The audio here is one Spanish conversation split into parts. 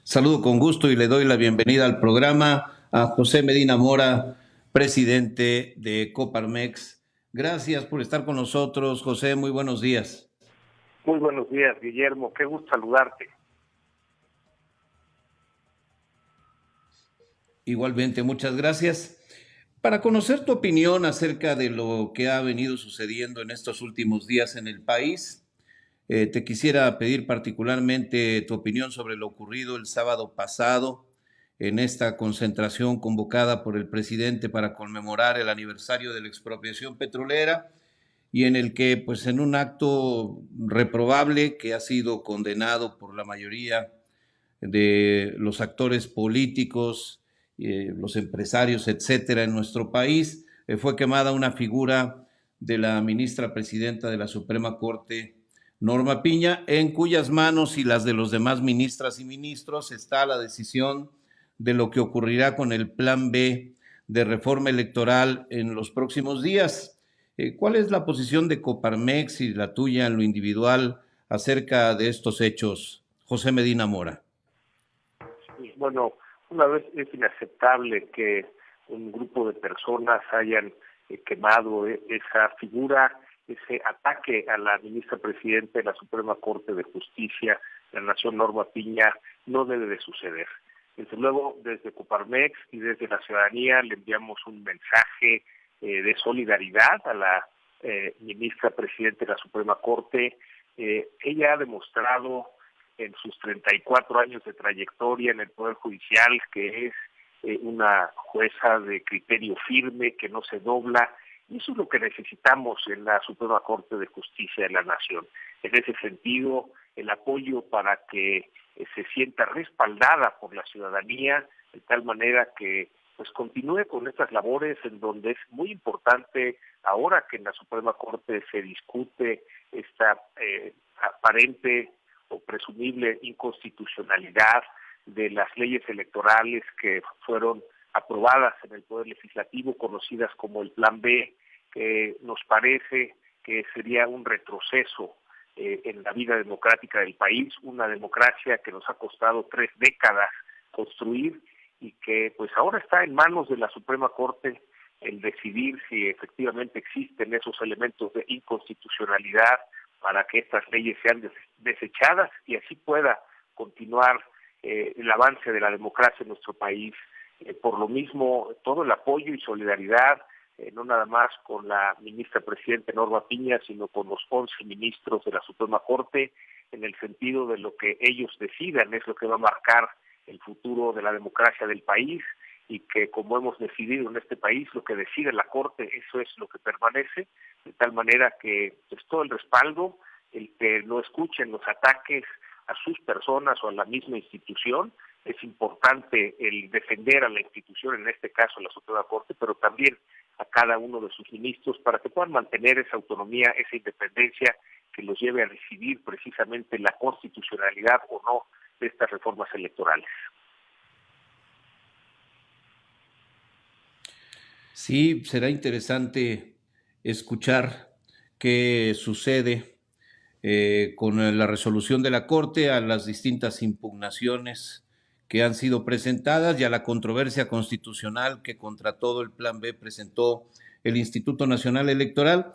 Saludo con gusto y le doy la bienvenida al programa a José Medina Mora, presidente de Coparmex. Gracias por estar con nosotros, José. Muy buenos días. Muy buenos días, Guillermo. Qué gusto saludarte. Igualmente, muchas gracias. Para conocer tu opinión acerca de lo que ha venido sucediendo en estos últimos días en el país, te quisiera pedir particularmente tu opinión sobre lo ocurrido el sábado pasado en esta concentración convocada por el presidente para conmemorar el aniversario de la expropiación petrolera y en el que, pues en un acto reprobable que ha sido condenado por la mayoría de los actores políticos, los empresarios, etcétera, en nuestro país, fue quemada una figura de la ministra presidenta de la Suprema Corte, Norma Piña, en cuyas manos y las de los demás ministras y ministros está la decisión de lo que ocurrirá con el Plan B de reforma electoral en los próximos días. ¿Cuál es la posición de Coparmex y la tuya en lo individual acerca de estos hechos, José Medina Mora? Bueno, una vez es inaceptable que un grupo de personas hayan quemado esa figura, ese ataque a la ministra presidenta de la Suprema Corte de Justicia, la Nación, Norma Piña, no debe de suceder. Desde luego, desde Coparmex y desde la ciudadanía le enviamos un mensaje de solidaridad a la ministra presidenta de la Suprema Corte. Ella ha demostrado en sus 34 años de trayectoria en el Poder Judicial, que es una jueza de criterio firme, que no se dobla, y eso es lo que necesitamos en la Suprema Corte de Justicia de la Nación. En ese sentido, el apoyo para que se sienta respaldada por la ciudadanía, de tal manera que pues continúe con estas labores en donde es muy importante, ahora que en la Suprema Corte se discute esta aparente o presumible inconstitucionalidad de las leyes electorales que fueron aprobadas en el Poder Legislativo, conocidas como el Plan B, que nos parece que sería un retroceso en la vida democrática del país, una democracia que nos ha costado 3 décadas construir y que pues ahora está en manos de la Suprema Corte el decidir si efectivamente existen esos elementos de inconstitucionalidad para que estas leyes sean desechadas y así pueda continuar el avance de la democracia en nuestro país. Por lo mismo, todo el apoyo y solidaridad, no nada más con la ministra presidenta Norma Piña, sino con los 11 ministros de la Suprema Corte, en el sentido de lo que ellos decidan es lo que va a marcar el futuro de la democracia del país, y que como hemos decidido en este país, lo que decide la Corte, eso es lo que permanece, de tal manera que pues, todo el respaldo, el que no escuchen los ataques a sus personas o a la misma institución, es importante el defender a la institución, en este caso la Suprema Corte, pero también a cada uno de sus ministros para que puedan mantener esa autonomía, esa independencia que los lleve a decidir precisamente la constitucionalidad o no de estas reformas electorales. Sí, será interesante escuchar qué sucede con la resolución de la Corte a las distintas impugnaciones que han sido presentadas y a la controversia constitucional que contra todo el Plan B presentó el Instituto Nacional Electoral.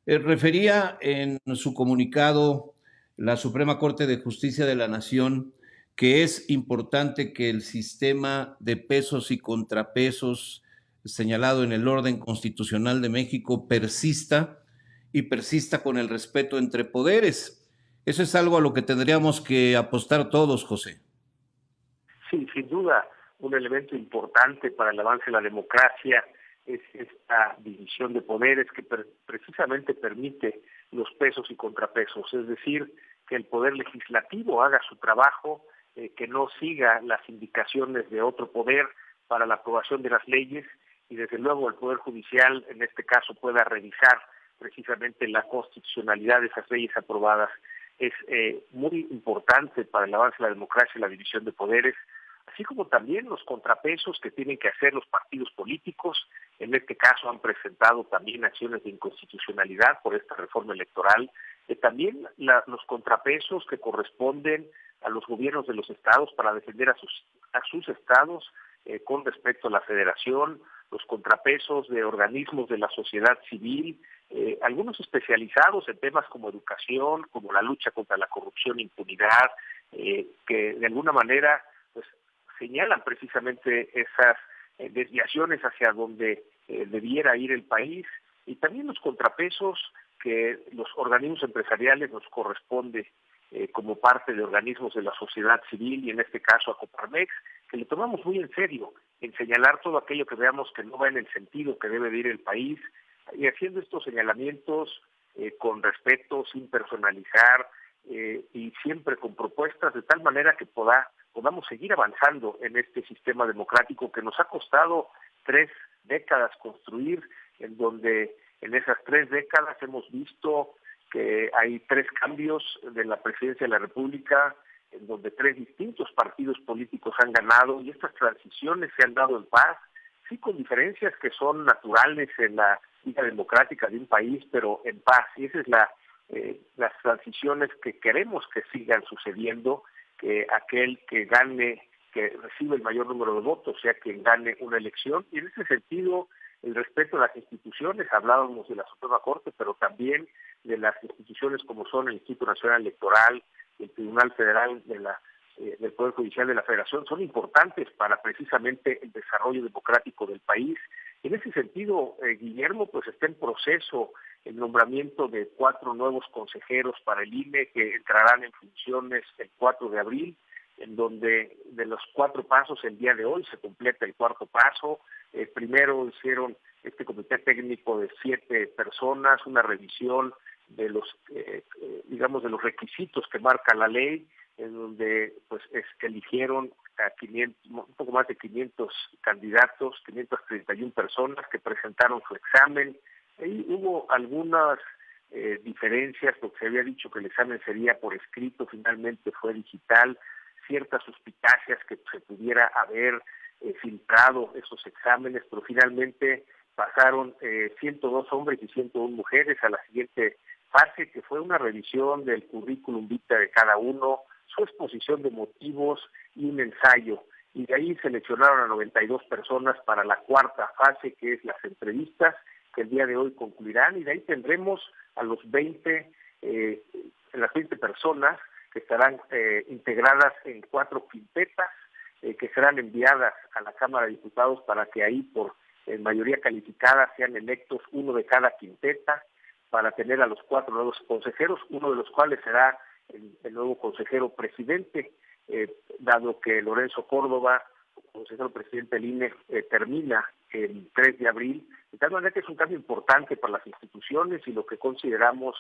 Refería en su comunicado la Suprema Corte de Justicia de la Nación que es importante que el sistema de pesos y contrapesos señalado en el orden constitucional de México persista y persista con el respeto entre poderes. Eso es algo a lo que tendríamos que apostar todos, José. Sí, sin duda, un elemento importante para el avance de la democracia es esta división de poderes que precisamente permite los pesos y contrapesos, es decir, que el poder legislativo haga su trabajo, que no siga las indicaciones de otro poder para la aprobación de las leyes, y desde luego el poder judicial en este caso pueda revisar precisamente la constitucionalidad de esas leyes aprobadas. Es muy importante para el avance de la democracia y la división de poderes, así como también los contrapesos que tienen que hacer los partidos políticos. En este caso han presentado también acciones de inconstitucionalidad por esta reforma electoral, también los contrapesos que corresponden a los gobiernos de los estados para defender a sus estados con respecto a la federación, los contrapesos de organismos de la sociedad civil, algunos especializados en temas como educación, como la lucha contra la corrupción e impunidad, que de alguna manera pues señalan precisamente esas desviaciones hacia donde debiera ir el país, y también los contrapesos que los organismos empresariales nos corresponde como parte de organismos de la sociedad civil, y en este caso a Coparmex, que le tomamos muy en serio en señalar todo aquello que veamos que no va en el sentido que debe de ir el país, y haciendo estos señalamientos con respeto, sin personalizar, y siempre con propuestas de tal manera que podamos seguir avanzando en este sistema democrático que nos ha costado 3 décadas construir, en donde en esas 3 décadas hemos visto que hay 3 cambios de la presidencia de la República, en donde 3 distintos partidos políticos han ganado, y estas transiciones se han dado en paz, sí con diferencias que son naturales en la vida democrática de un país, pero en paz. Y esa es las transiciones que queremos que sigan sucediendo, que aquel que gane, que recibe el mayor número de votos, sea quien gane una elección. Y en ese sentido, el respeto a las instituciones, hablábamos de la Suprema Corte, pero también de las instituciones como son el Instituto Nacional Electoral, el Tribunal Federal del Poder Judicial de la Federación, son importantes para precisamente el desarrollo democrático del país. En ese sentido, Guillermo, pues está en proceso el nombramiento de 4 nuevos consejeros para el INE que entrarán en funciones el 4 de abril, en donde de los 4 pasos el día de hoy se completa el 4º paso. Primero hicieron este comité técnico de 7 personas, una revisión de los, de los requisitos que marca la ley, en donde pues que eligieron a 500, un poco más de 500 candidatos, 531 personas que presentaron su examen. Ahí hubo algunas diferencias, porque se había dicho que el examen sería por escrito, finalmente fue digital, ciertas suspicacias que se pudiera haber filtrado esos exámenes, pero finalmente pasaron 102 hombres y 101 mujeres a la siguiente fase, que fue una revisión del currículum vitae de cada uno, su exposición de motivos y un ensayo. Y de ahí seleccionaron a 92 personas para la 4ª fase, que es las entrevistas, que el día de hoy concluirán, y de ahí tendremos a las 20 personas que estarán integradas en 4 quintetas, que serán enviadas a la Cámara de Diputados para que ahí por mayoría calificada sean electos uno de cada quinteta, para tener a los 4 nuevos consejeros, uno de los cuales será el nuevo consejero presidente, dado que Lorenzo Córdoba, consejero presidente del INE, termina el 3 de abril, de tal manera que es un cambio importante para las instituciones, y lo que consideramos,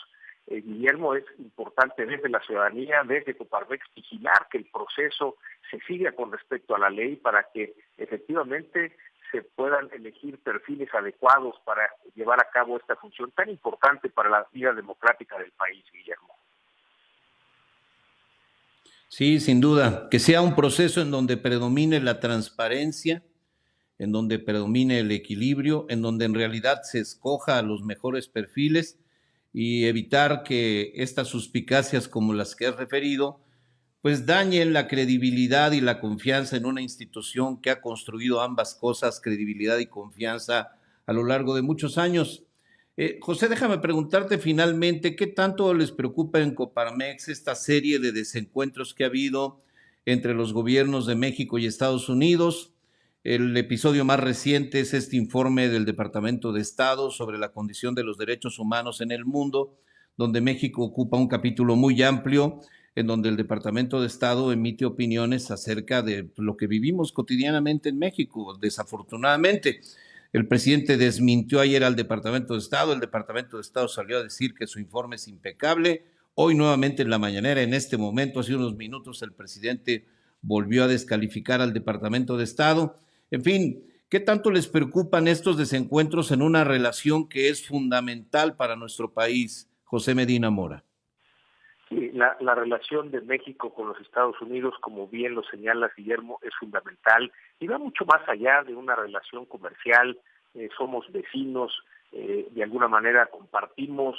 Guillermo, es importante desde la ciudadanía, desde Coparmex, vigilar que el proceso se siga con respecto a la ley para que efectivamente se puedan elegir perfiles adecuados para llevar a cabo esta función tan importante para la vida democrática del país, Guillermo. Sí, sin duda, que sea un proceso en donde predomine la transparencia, en donde predomine el equilibrio, en donde en realidad se escoja a los mejores perfiles, y evitar que estas suspicacias como las que has referido pues dañen la credibilidad y la confianza en una institución que ha construido ambas cosas, credibilidad y confianza, a lo largo de muchos años. José, déjame preguntarte finalmente, ¿qué tanto les preocupa en Coparmex esta serie de desencuentros que ha habido entre los gobiernos de México y Estados Unidos? El episodio más reciente es este informe del Departamento de Estado sobre la condición de los derechos humanos en el mundo, donde México ocupa un capítulo muy amplio, en donde el Departamento de Estado emite opiniones acerca de lo que vivimos cotidianamente en México, desafortunadamente. El presidente desmintió ayer al Departamento de Estado, el Departamento de Estado salió a decir que su informe es impecable. Hoy nuevamente en la mañanera, en este momento, hace unos minutos, el presidente volvió a descalificar al Departamento de Estado. En fin, ¿qué tanto les preocupan estos desencuentros en una relación que es fundamental para nuestro país, José Medina Mora? Sí, la relación de México con los Estados Unidos, como bien lo señala Guillermo, es fundamental y va mucho más allá de una relación comercial. Somos vecinos, de alguna manera compartimos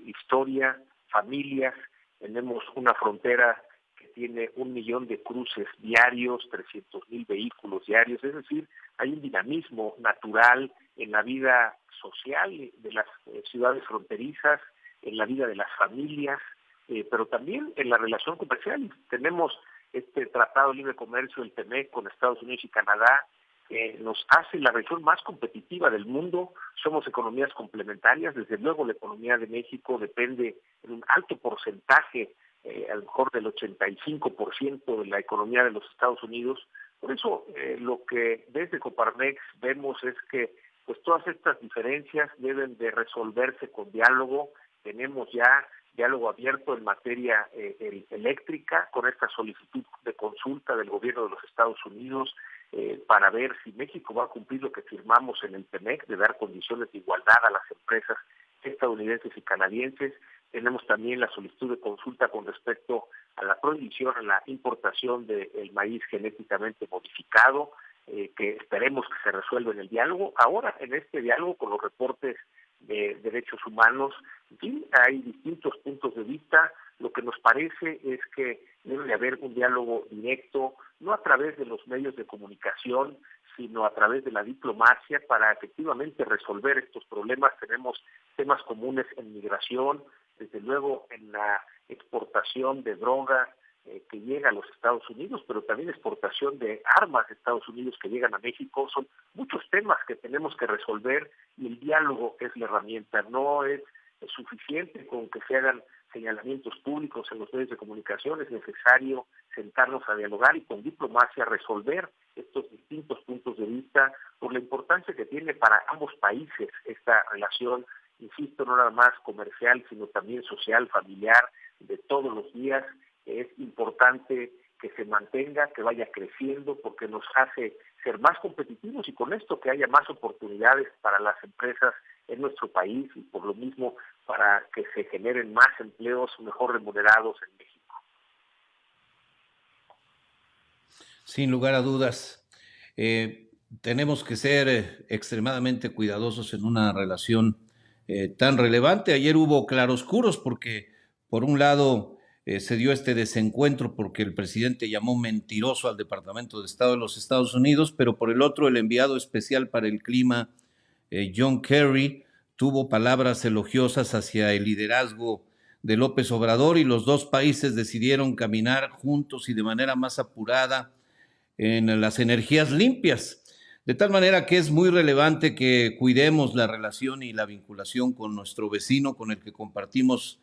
historia, familias, tenemos una frontera que tiene 1 millón de cruces diarios, 300,000 vehículos diarios, es decir, hay un dinamismo natural en la vida social de las ciudades fronterizas, en la vida de las familias, pero también en la relación comercial. Tenemos este Tratado de Libre Comercio, el TEMEC, con Estados Unidos y Canadá, nos hace la región más competitiva del mundo. Somos economías complementarias. Desde luego la economía de México depende en un alto porcentaje, a lo mejor del 85% de la economía de los Estados Unidos. Por eso lo que desde Coparmex vemos es que pues todas estas diferencias deben de resolverse con diálogo. Tenemos ya diálogo abierto en materia eléctrica con esta solicitud de consulta del gobierno de los Estados Unidos para ver si México va a cumplir lo que firmamos en el TEMEC, de dar condiciones de igualdad a las empresas estadounidenses y canadienses. Tenemos también la solicitud de consulta con respecto a la prohibición a la importación del maíz genéticamente modificado, que esperemos que se resuelva en el diálogo. Ahora, en este diálogo, con los reportes de derechos humanos, en fin, hay distintos puntos de vista. Lo que nos parece es que debe de haber un diálogo directo, no a través de los medios de comunicación, sino a través de la diplomacia para efectivamente resolver estos problemas. Tenemos temas comunes en migración, desde luego en la exportación de droga que llega a los Estados Unidos, pero también exportación de armas de Estados Unidos que llegan a México. Son muchos temas que tenemos que resolver y el diálogo es la herramienta. No es suficiente con que se hagan señalamientos públicos en los medios de comunicación. Es necesario sentarnos a dialogar y con diplomacia resolver estos distintos puntos de vista por la importancia que tiene para ambos países esta relación, insisto, no nada más comercial, sino también social, familiar, de todos los días. Es importante que se mantenga, que vaya creciendo, porque nos hace ser más competitivos y con esto que haya más oportunidades para las empresas en nuestro país y por lo mismo para que se generen más empleos mejor remunerados en México. Sin lugar a dudas, tenemos que ser extremadamente cuidadosos en una relación tan relevante. Ayer hubo claroscuros porque, por un lado, se dio este desencuentro porque el presidente llamó mentiroso al Departamento de Estado de los Estados Unidos, pero por el otro, el enviado especial para el clima, John Kerry, tuvo palabras elogiosas hacia el liderazgo de López Obrador y los dos países decidieron caminar juntos y de manera más apurada en las energías limpias. De tal manera que es muy relevante que cuidemos la relación y la vinculación con nuestro vecino con el que compartimos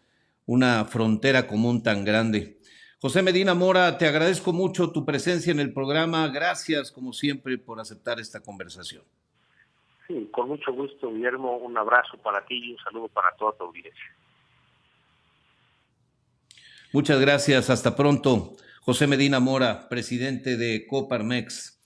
una frontera común tan grande. José Medina Mora, te agradezco mucho tu presencia en el programa. Gracias, como siempre, por aceptar esta conversación. Sí, con mucho gusto, Guillermo. Un abrazo para ti y un saludo para toda tu audiencia. Muchas gracias. Hasta pronto. José Medina Mora, presidente de Coparmex.